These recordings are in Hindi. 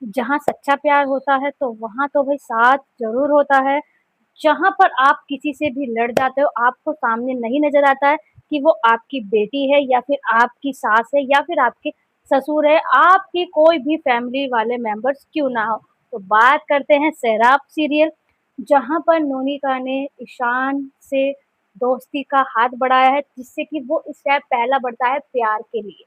जहाँ सच्चा प्यार होता है तो वहाँ तो भाई साथ ज़रूर होता है। जहाँ पर आप किसी से भी लड़ जाते हो, आपको सामने नहीं नज़र आता है कि वो आपकी बेटी है या फिर आपकी सास है या फिर आपके ससुर है, आपकी कोई भी फैमिली वाले मेंबर्स क्यों ना हो। तो बात करते हैं सैराब सीरियल, जहाँ पर मोनिका ने ईशान से दोस्ती का हाथ बढ़ाया है, जिससे कि वो स्टेप पहला बढ़ता है प्यार के लिए।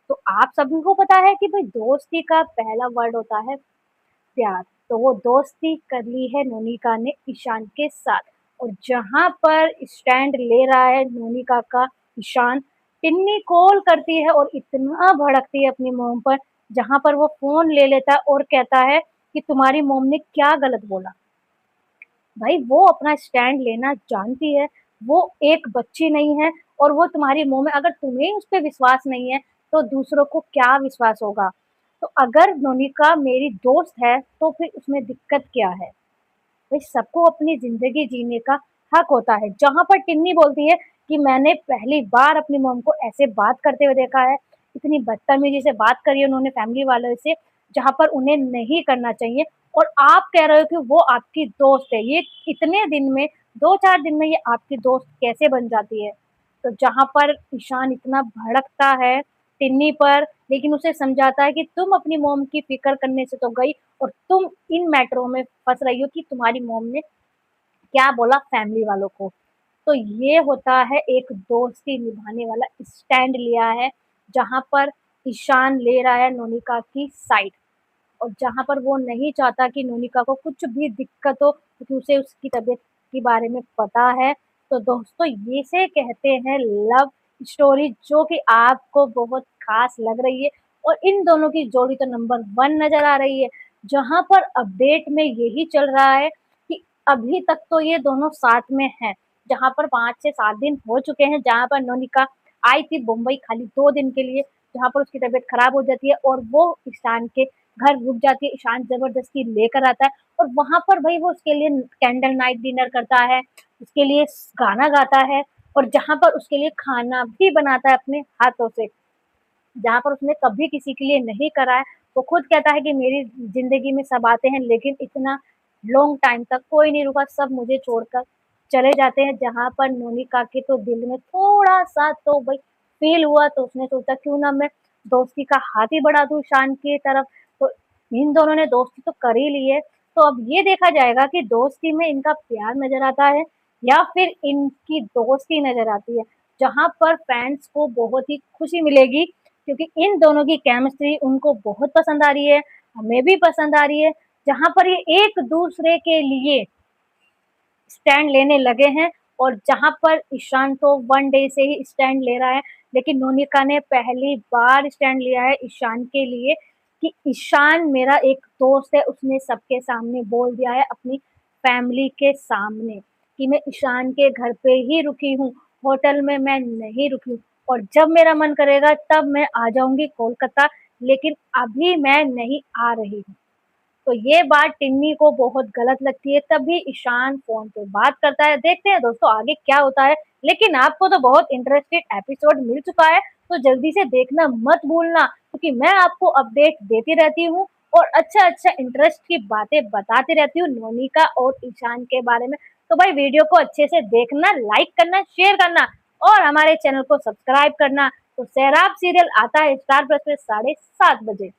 तो आप सभी को पता है कि भाई दोस्ती का पहला वर्ड होता है प्यार। तो वो दोस्ती कर ली है मोनिका ने ईशान के साथ, और जहाँ पर स्टैंड ले रहा है मोनिका का ईशान, टिन्नी कॉल करती है और इतना भड़कती है अपनी मोम पर, जहाँ पर वो फ़ोन ले लेता है और कहता है कि तुम्हारी मोम ने क्या गलत बोला। भाई वो अपना स्टैंड लेना जानती है, वो एक बच्ची नहीं है, और वो तुम्हारी मुँह में, अगर तुम्हें उस पे विश्वास नहीं है, तो दूसरों को क्या विश्वास होगा? तो अगर मोनिका मेरी दोस्त है, तो फिर उसमें दिक्कत क्या है? भाई सबको अपनी ज़िंदगी जीने का हक होता है। जहाँ पर टिन्नी बोलती है कि मैंने पहली बार अपनी मॉम को ऐसे बात करते हुए देखा है, इतनी बदतमीज़ी से बात करी है उन्होंने फैमिली वालों से, जहाँ पर उन्हें नहीं करना चाहिए, और आप कह रहे हो कि वो आपकी दोस्त है। ये इतने दिन में, 2-4 दिन में ये आपकी दोस्त कैसे बन जाती है? तो जहाँ पर ईशान इतना भड़कता है टिन्नी पर, लेकिन उसे समझाता है कि तुम अपनी मॉम की फ़िक्र करने से तो गई, और तुम इन मैटरों में फँस रही हो कि तुम्हारी मॉम ने क्या बोला फैमिली वालों को। तो ये होता है एक दोस्ती निभाने वाला स्टैंड लिया है, जहाँ पर ईशान ले रहा है नोनिका की साइड, और जहाँ पर वो नहीं चाहता कि नोनिका को कुछ भी दिक्कत हो, क्योंकि उसे उसकी तबीयत के बारे में पता है। तो दोस्तों ये से कहते हैं लव स्टोरी, जो कि आपको बहुत खास लग रही है, और इन दोनों की जोड़ी तो नंबर 1 नज़र आ रही है। जहाँ पर अपडेट में यही चल रहा है कि अभी तक तो ये दोनों साथ में हैं, जहाँ पर 5 से 7 दिन हो चुके हैं, जहाँ पर नोनिका आई थी मुंबई खाली 2 दिन के लिए, जहाँ पर उसकी तबीयत खराब हो जाती है और वो ईशान के घर रुक जाती है, ईशान ज़बरदस्ती लेकर आता है, और वहाँ पर भई वो उसके लिए कैंडल नाइट डिनर करता है, उसके लिए स गाना गाता है, और जहाँ पर उसके लिए खाना भी बनाता है अपने हाथों से, जहाँ पर उसने कभी किसी के लिए नहीं करा है। वो खुद कहता है कि मेरी ज़िंदगी में सब आते हैं, लेकिन इतना लॉन्ग टाइम तक कोई नहीं रुका, सब मुझे छोड़कर चले जाते हैं। जहाँ पर मोनिका के तो दिल में थोड़ा-सा तो भई फ़ील हुआ, तो उसने सोचा क्यों ना मैं दोस्ती का हाथ ही बढ़ा दूँ ईशान की तरफ। तो इन दोनों ने दोस्ती तो कर ही ली है, तो अब ये देखा जाएगा कि दोस्ती में इनका प्यार नज़र आता है या फिर इनकी दोस्ती नज़र आती है। जहाँ पर फैन्स को बहुत ही खुशी मिलेगी, क्योंकि इन दोनों की केमिस्ट्री उनको बहुत पसंद आ रही है, हमें भी पसंद आ रही है। जहाँ पर ये एक-दूसरे के लिए स्टैंड लेने लगे हैं, और जहाँ पर ईशान तो 1 डे से ही स्टैंड ले रहा है, लेकिन मोनिका ने पहली बार स्टैंड लिया है ईशान के लिए कि ईशान मेरा एक दोस्त है। उसने सबके सामने बोल दिया है, अपनी फैमिली के सामने, कि मैं ईशान के घर पे ही रुकी हूँ, होटल में मैं नहीं रुकी हूँ, और जब मेरा मन करेगा तब मैं आ जाऊँगी कोलकाता, लेकिन अभी मैं नहीं आ रही हूँ। तो ये बात टिन्नी को बहुत गलत लगती है, तभी ईशान फ़ोन पे बात करता है। देखते हैं दोस्तों आगे क्या होता है, लेकिन आपको तो बहुत इंटरेस्टेड एपिसोड मिल चुका है, तो जल्दी से देखना मत भूलना, क्योंकि मैं आपको अपडेट देती रहती हूँ और अच्छा-अच्छा इंटरेस्ट की बातें बताती रहती हूँ मोनिका और ईशान के बारे में। तो भाई वीडियो को अच्छे से देखना, लाइक करना, शेयर करना, और हमारे चैनल को सब्सक्राइब करना। तो सैराब सीरियल आता है स्टार प्लस पे 7:30 बजे।